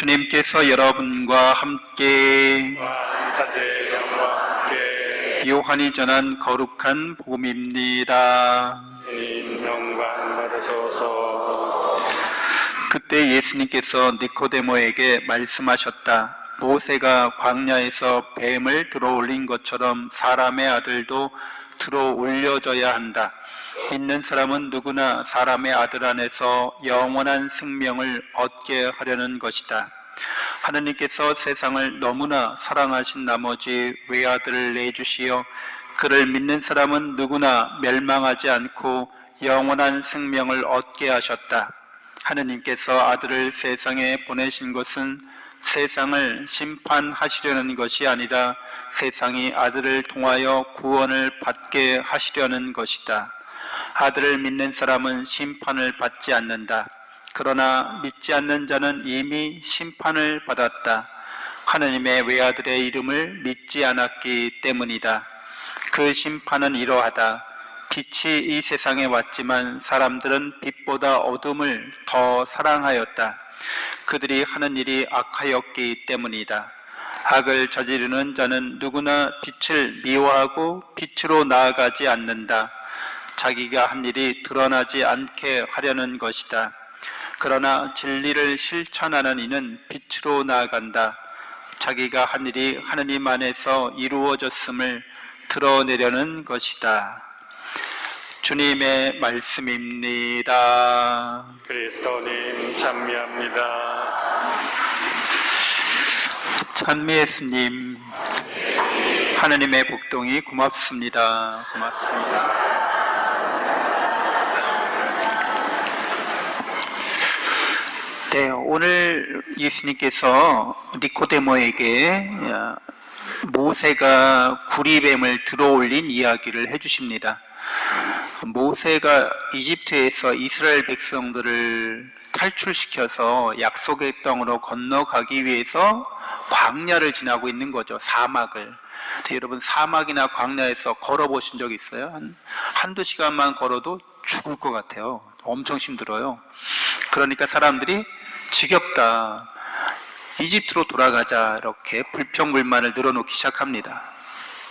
주님께서 여러분과 함께 산재 영과 함께 요한이 전한 거룩한 복음입니다. 주님 영광 받으소서. 그때 예수님께서 니코데모에게 말씀하셨다. 모세가 광야에서 뱀을 들어올린 것처럼 사람의 아들도 들어올려져야 한다. 믿는 사람은 누구나 사람의 아들 안에서 영원한 생명을 얻게 하려는 것이다. 하느님께서 세상을 너무나 사랑하신 나머지 외아들을 내주시어 그를 믿는 사람은 누구나 멸망하지 않고 영원한 생명을 얻게 하셨다. 하느님께서 아들을 세상에 보내신 것은 세상을 심판하시려는 것이 아니라 세상이 아들을 통하여 구원을 받게 하시려는 것이다. 아들을 믿는 사람은 심판을 받지 않는다. 그러나 믿지 않는 자는 이미 심판을 받았다. 하느님의 외아들의 이름을 믿지 않았기 때문이다. 그 심판은 이러하다. 빛이 이 세상에 왔지만 사람들은 빛보다 어둠을 더 사랑하였다. 그들이 하는 일이 악하였기 때문이다. 악을 저지르는 자는 누구나 빛을 미워하고 빛으로 나아가지 않는다. 자기가 한 일이 드러나지 않게 하려는 것이다. 그러나 진리를 실천하는 이는 빛으로 나아간다. 자기가 한 일이 하느님 안에서 이루어졌음을 드러내려는 것이다. 주님의 말씀입니다. 그리스도님 찬미합니다. 찬미 예수님, 하느님의 복동이 고맙습니다. 고맙습니다. 네, 오늘 예수님께서 니코데모에게 모세가 구리뱀을 들어올린 이야기를 해주십니다. 모세가 이집트에서 이스라엘 백성들을 탈출시켜서 약속의 땅으로 건너가기 위해서 광야를 지나고 있는 거죠. 사막을. 여러분 사막이나 광야에서 걸어보신 적 있어요? 한두 시간만 걸어도 죽을 것 같아요. 엄청 힘들어요. 그러니까 사람들이 지겹다, 이집트로 돌아가자, 이렇게 불평불만을 늘어놓기 시작합니다.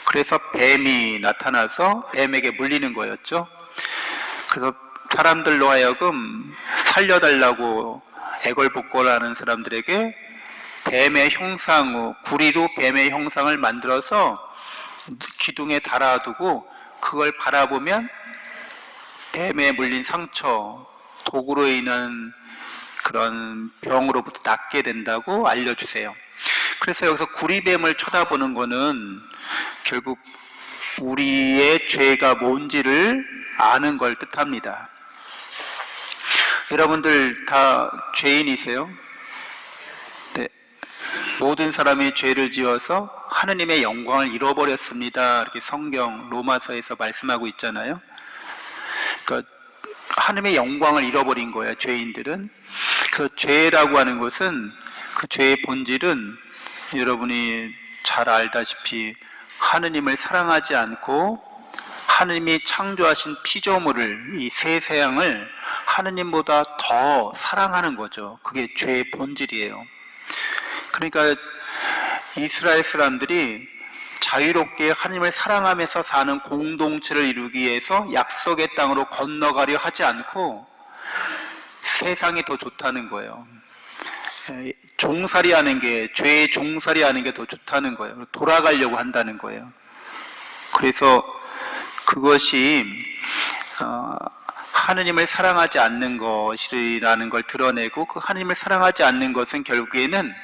그래서 뱀이 나타나서 뱀에게 물리는 거였죠. 그래서 사람들로 하여금 살려달라고 애걸복걸하는 사람들에게 뱀의 형상, 구리로 뱀의 형상을 만들어서 기둥에 달아두고 그걸 바라보면 뱀에 물린 상처, 독으로 인한 그런 병으로부터 낫게 된다고 알려주세요. 그래서 여기서 구리뱀을 쳐다보는 거는 결국 우리의 죄가 뭔지를 아는 걸 뜻합니다. 여러분들 다 죄인이세요? 네. 모든 사람이 죄를 지어서 하느님의 영광을 잃어버렸습니다. 이렇게 성경 로마서에서 말씀하고 있잖아요. 그러니까 하느님의 영광을 잃어버린 거예요, 죄인들은. 그 죄라고 하는 것은, 그 죄의 본질은 여러분이 잘 알다시피 하느님을 사랑하지 않고 하느님이 창조하신 피조물을, 이 세상을 하느님보다 더 사랑하는 거죠. 그게 죄의 본질이에요. 그러니까 이스라엘 사람들이 자유롭게 하나님을 사랑하면서 사는 공동체를 이루기 위해서 약속의 땅으로 건너가려 하지 않고 세상이 더 좋다는 거예요. 종살이하는 게, 죄의 종살이하는 게 더 좋다는 거예요. 돌아가려고 한다는 거예요. 그래서 그것이 하느님을 사랑하지 않는 것이라는 걸 드러내고, 그 하느님을 사랑하지 않는 것은 결국에는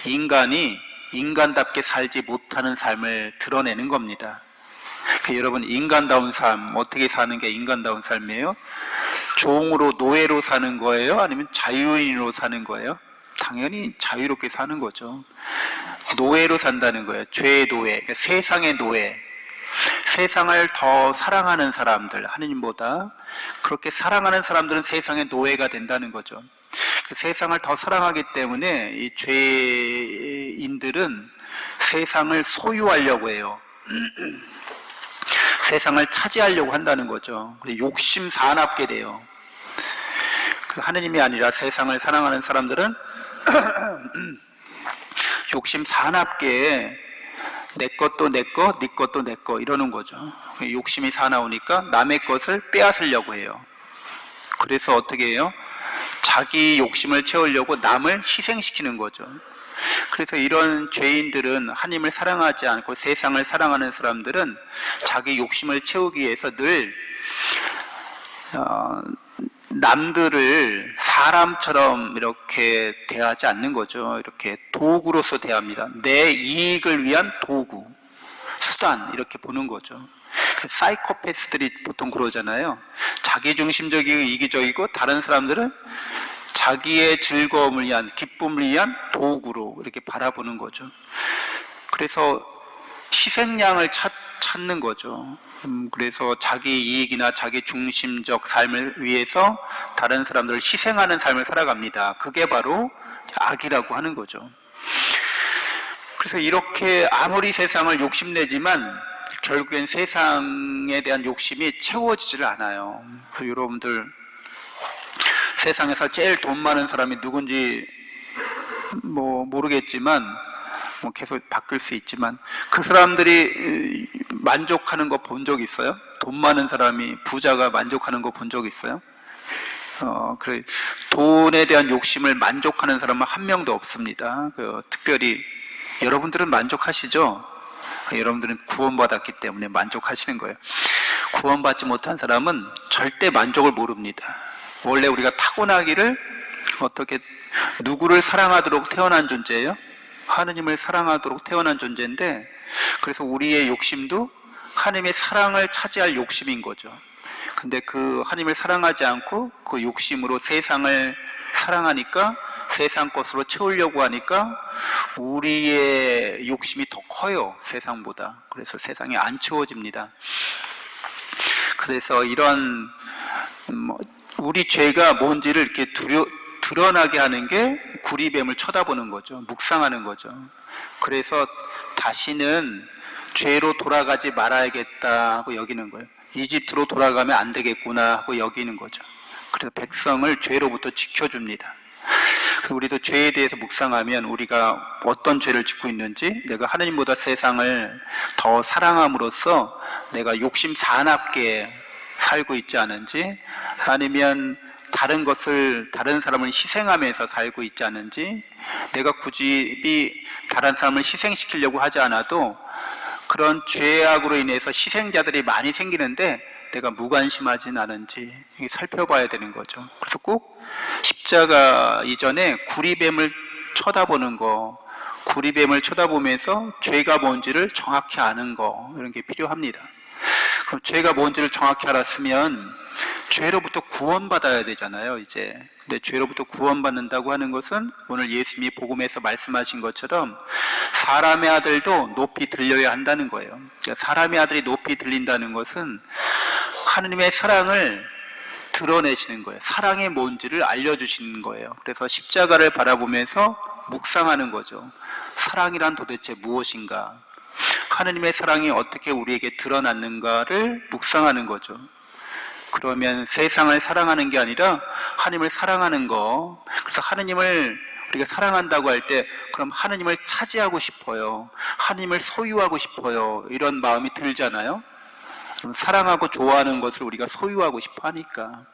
인간이 인간답게 살지 못하는 삶을 드러내는 겁니다. 여러분, 인간다운 삶, 어떻게 사는 게 인간다운 삶이에요? 종으로, 노예로 사는 거예요? 아니면 자유인으로 사는 거예요? 당연히 자유롭게 사는 거죠. 노예로 산다는 거예요. 죄의 노예, 그러니까 세상의 노예. 세상을 더 사랑하는 사람들, 하느님보다 그렇게 사랑하는 사람들은 세상의 노예가 된다는 거죠. 그 세상을 더 사랑하기 때문에 이 죄인들은 세상을 소유하려고 해요. 세상을 차지하려고 한다는 거죠. 욕심 사납게 돼요. 그 하느님이 아니라 세상을 사랑하는 사람들은 욕심 사납게 내 것도 내 거, 네 것도 내 거 이러는 거죠. 욕심이 사나우니까 남의 것을 빼앗으려고 해요. 그래서 어떻게 해요? 자기 욕심을 채우려고 남을 희생시키는 거죠. 그래서 이런 죄인들은, 하나님을 사랑하지 않고 세상을 사랑하는 사람들은 자기 욕심을 채우기 위해서 늘 남들을 사람처럼 이렇게 대하지 않는 거죠. 이렇게 도구로서 대합니다. 내 이익을 위한 도구, 수단 이렇게 보는 거죠. 사이코패스들이 보통 그러잖아요. 자기중심적이고 이기적이고, 다른 사람들은 자기의 즐거움을 위한, 기쁨을 위한 도구로 이렇게 바라보는 거죠. 그래서 희생양을 찾는 거죠. 그래서 자기 이익이나 자기 중심적 삶을 위해서 다른 사람들을 희생하는 삶을 살아갑니다. 그게 바로 악이라고 하는 거죠. 그래서 이렇게 아무리 세상을 욕심내지만 결국엔 세상에 대한 욕심이 채워지질 않아요. 그래서 여러분들, 세상에서 제일 돈 많은 사람이 누군지 모르겠지만, 계속 바뀔 수 있지만, 그 사람들이 만족하는 거 본 적 있어요? 돈 많은 사람이, 부자가 만족하는 거 본 적 있어요? 그래, 돈에 대한 욕심을 만족하는 사람은 한 명도 없습니다. 특별히 여러분들은 만족하시죠? 여러분들은 구원받았기 때문에 만족하시는 거예요. 구원받지 못한 사람은 절대 만족을 모릅니다. 원래 우리가 타고나기를 어떻게, 누구를 사랑하도록 태어난 존재예요? 하느님을 사랑하도록 태어난 존재인데, 그래서 우리의 욕심도 하느님의 사랑을 차지할 욕심인 거죠. 근데 그 하느님을 사랑하지 않고 그 욕심으로 세상을 사랑하니까, 세상 것으로 채우려고 하니까 우리의 욕심이 더 커요, 세상보다. 그래서 세상이 안 채워집니다. 그래서 이런 우리 죄가 뭔지를 이렇게 드러나게 하는 게 구리뱀을 쳐다보는 거죠. 묵상하는 거죠. 그래서 다시는 죄로 돌아가지 말아야겠다 하고 여기는 거예요. 이집트로 돌아가면 안 되겠구나 하고 여기는 거죠. 그래서 백성을 죄로부터 지켜줍니다. 우리도 죄에 대해서 묵상하면 우리가 어떤 죄를 짓고 있는지, 내가 하나님보다 세상을 더 사랑함으로써 내가 욕심 사납게 살고 있지 않은지, 아니면 다른 것을, 다른 사람을 희생하면서 살고 있지 않은지, 내가 굳이 다른 사람을 희생시키려고 하지 않아도 그런 죄악으로 인해서 희생자들이 많이 생기는데 내가 무관심하진 않은지 살펴봐야 되는 거죠. 그래서 꼭 십자가 이전에 구리뱀을 쳐다보는 거, 구리뱀을 쳐다보면서 죄가 뭔지를 정확히 아는 거, 이런 게 필요합니다. 그럼 죄가 뭔지를 정확히 알았으면 죄로부터 구원받아야 되잖아요, 이제. 근데 죄로부터 구원받는다고 하는 것은 오늘 예수님이 복음에서 말씀하신 것처럼 사람의 아들도 높이 들려야 한다는 거예요. 그러니까 사람의 아들이 높이 들린다는 것은 하느님의 사랑을 드러내시는 거예요. 사랑이 뭔지를 알려주시는 거예요. 그래서 십자가를 바라보면서 묵상하는 거죠. 사랑이란 도대체 무엇인가? 하느님의 사랑이 어떻게 우리에게 드러났는가를 묵상하는 거죠. 그러면 세상을 사랑하는 게 아니라 하느님을 사랑하는 거. 그래서 하느님을 우리가 사랑한다고 할 때, 그럼 하느님을 차지하고 싶어요, 하느님을 소유하고 싶어요, 이런 마음이 들잖아요. 그럼 사랑하고 좋아하는 것을 우리가 소유하고 싶어 하니까.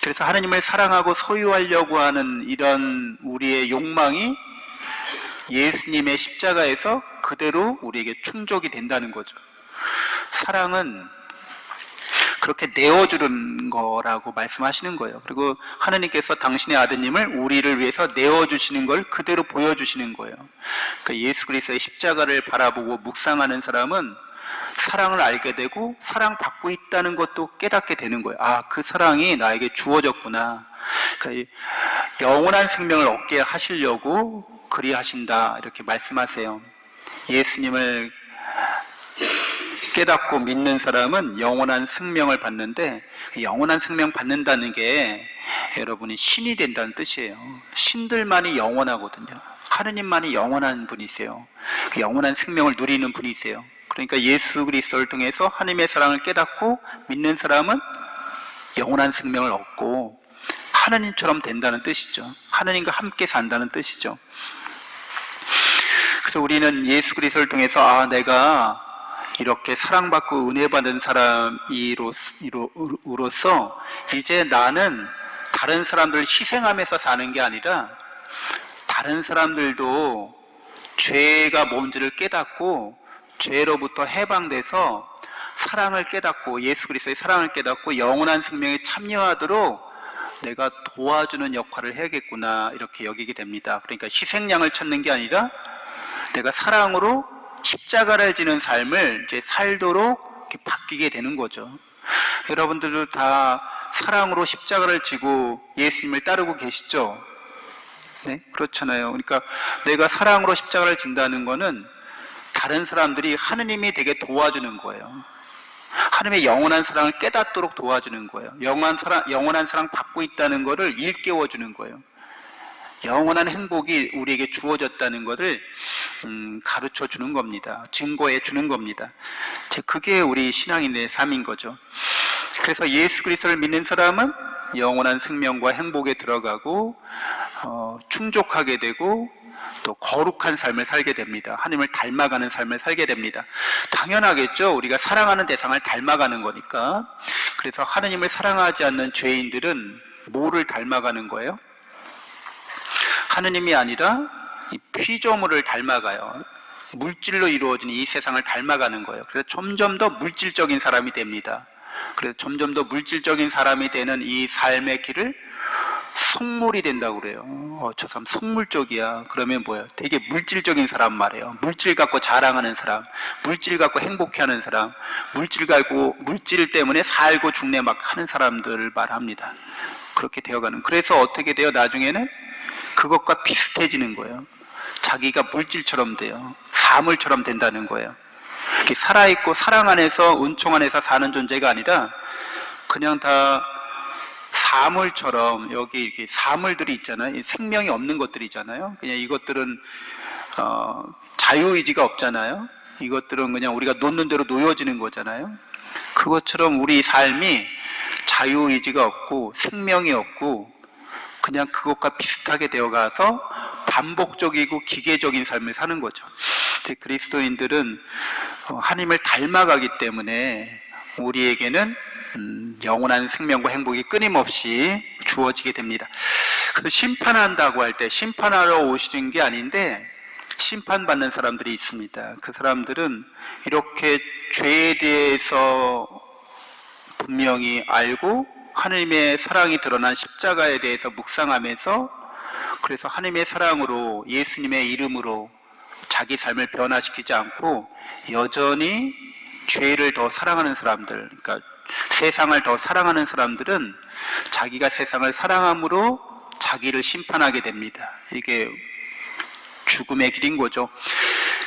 그래서 하느님을 사랑하고 소유하려고 하는 이런 우리의 욕망이 예수님의 십자가에서 그대로 우리에게 충족이 된다는 거죠. 사랑은 그렇게 내어주는 거라고 말씀하시는 거예요. 그리고 하나님께서 당신의 아드님을 우리를 위해서 내어주시는 걸 그대로 보여주시는 거예요. 그러니까 예수 그리스도의 십자가를 바라보고 묵상하는 사람은 사랑을 알게 되고 사랑받고 있다는 것도 깨닫게 되는 거예요. 아, 그 사랑이 나에게 주어졌구나. 그러니까 영원한 생명을 얻게 하시려고 그리하신다, 이렇게 말씀하세요. 예수님을 깨닫고 믿는 사람은 영원한 생명을 받는데, 영원한 생명 받는다는 게 여러분이 신이 된다는 뜻이에요. 신들만이 영원하거든요. 하느님만이 영원한 분이세요. 영원한 생명을 누리는 분이세요. 그러니까 예수 그리스도를 통해서 하느님의 사랑을 깨닫고 믿는 사람은 영원한 생명을 얻고, 하느님처럼 된다는 뜻이죠. 하느님과 함께 산다는 뜻이죠. 그래서 우리는 예수 그리스도를 통해서 내가 이렇게 사랑받고 은혜받은 사람으로서 이제 나는 다른 사람들을 희생하면서 사는 게 아니라 다른 사람들도 죄가 뭔지를 깨닫고 죄로부터 해방돼서 사랑을 깨닫고 예수 그리스도의 사랑을 깨닫고 영원한 생명에 참여하도록 내가 도와주는 역할을 해야겠구나 이렇게 여기게 됩니다. 그러니까 희생양을 찾는 게 아니라 내가 사랑으로 십자가를 지는 삶을 이제 살도록 이렇게 바뀌게 되는 거죠. 여러분들도 다 사랑으로 십자가를 지고 예수님을 따르고 계시죠? 네? 그렇잖아요. 그러니까 내가 사랑으로 십자가를 진다는 거는 다른 사람들이 하느님이 되게 도와주는 거예요. 하느님의 영원한 사랑을 깨닫도록 도와주는 거예요. 영원한 사랑 받고 있다는 것을 일깨워주는 거예요. 영원한 행복이 우리에게 주어졌다는 것을 가르쳐 주는 겁니다. 증거해 주는 겁니다. 그게 우리 신앙인의 삶인 거죠. 그래서 예수 그리스도를 믿는 사람은 영원한 생명과 행복에 들어가고 충족하게 되고 또 거룩한 삶을 살게 됩니다. 하나님을 닮아가는 삶을 살게 됩니다. 당연하겠죠. 우리가 사랑하는 대상을 닮아가는 거니까. 그래서 하나님을 사랑하지 않는 죄인들은 뭐를 닮아가는 거예요? 하느님이 아니라 이 피조물을 닮아가요. 물질로 이루어진 이 세상을 닮아가는 거예요. 그래서 점점 더 물질적인 사람이 됩니다. 그래서 점점 더 물질적인 사람이 되는 이 삶의 길을 속물이 된다고 그래요. 저 사람 속물적이야. 그러면 뭐예요? 되게 물질적인 사람 말이에요. 물질 갖고 자랑하는 사람, 물질 갖고 행복해하는 사람, 물질 때문에 살고 죽네 막 하는 사람들을 말합니다. 그렇게 되어가는. 그래서 어떻게 돼요? 나중에는 그것과 비슷해지는 거예요. 자기가 물질처럼 돼요. 사물처럼 된다는 거예요. 이렇게 살아있고 사랑 안에서 은총 안에서 사는 존재가 아니라 그냥 다 사물처럼 여기 이렇게 사물들이 있잖아요. 생명이 없는 것들이잖아요. 그냥 이것들은 자유의지가 없잖아요. 이것들은 그냥 우리가 놓는 대로 놓여지는 거잖아요. 그것처럼 우리 삶이 자유의지가 없고 생명이 없고 그냥 그것과 비슷하게 되어가서 반복적이고 기계적인 삶을 사는 거죠. 그리스도인들은 하나님을 닮아가기 때문에 우리에게는 영원한 생명과 행복이 끊임없이 주어지게 됩니다. 그래서 심판한다고 할 때 심판하러 오시는 게 아닌데 심판받는 사람들이 있습니다. 그 사람들은 이렇게 죄에 대해서 분명히 알고 하나님의 사랑이 드러난 십자가에 대해서 묵상하면서 그래서 하나님의 사랑으로 예수님의 이름으로 자기 삶을 변화시키지 않고 여전히 죄를 더 사랑하는 사람들, 그러니까 세상을 더 사랑하는 사람들은 자기가 세상을 사랑함으로 자기를 심판하게 됩니다. 이게 죽음의 길인 거죠.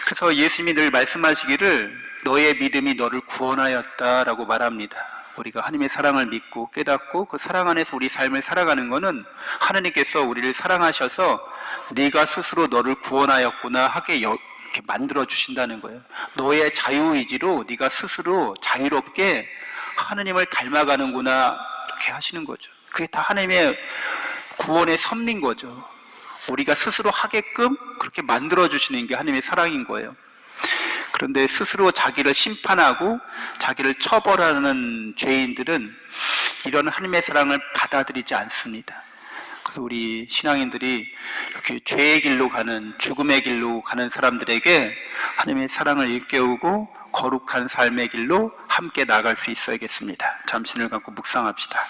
그래서 예수님이 늘 말씀하시기를 너의 믿음이 너를 구원하였다라고 말합니다. 우리가 하나님의 사랑을 믿고 깨닫고 그 사랑 안에서 우리 삶을 살아가는 것은 하나님께서 우리를 사랑하셔서 네가 스스로 너를 구원하였구나 하게 이렇게 만들어 주신다는 거예요. 너의 자유의지로 네가 스스로 자유롭게 하나님을 닮아가는구나 이렇게 하시는 거죠. 그게 다 하나님의 구원의 섭리인 거죠. 우리가 스스로 하게끔 그렇게 만들어 주시는 게 하나님의 사랑인 거예요. 그런데 스스로 자기를 심판하고 자기를 처벌하는 죄인들은 이런 하나님의 사랑을 받아들이지 않습니다. 그래서 우리 신앙인들이 이렇게 죄의 길로 가는 죽음의 길로 가는 사람들에게 하나님의 사랑을 일깨우고 거룩한 삶의 길로 함께 나아갈 수 있어야겠습니다. 잠시 눈을 감고 묵상합시다.